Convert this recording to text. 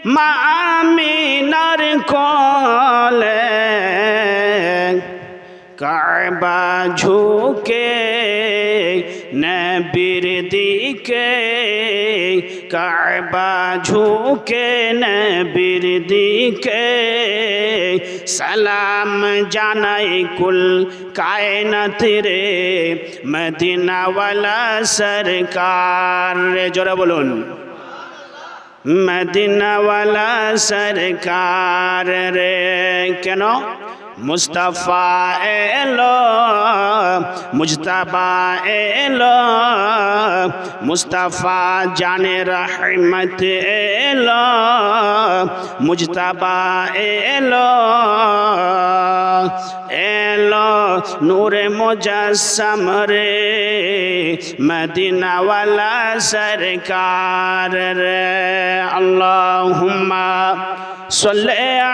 মা আমিনার কোলে কাবা ঝুঁকে নবীর দিকে কাবা ঝুঁকে নবীর দিকে সালাম জানাই কুল কায়নাত রে মদিনাওয়ালা সরকার রে জোরে বলুন মদিনাওয়ালা সরকার রে কেন মুস্তাফা এলো মুজতাবা এলো মুস্তাফা জানে রহমত এলো মুজতাবা এলো এলো নূরে মুজাসসাম রে মদিনাওয়ালা সরকার রে আল্লাহুম্মা সাল্লি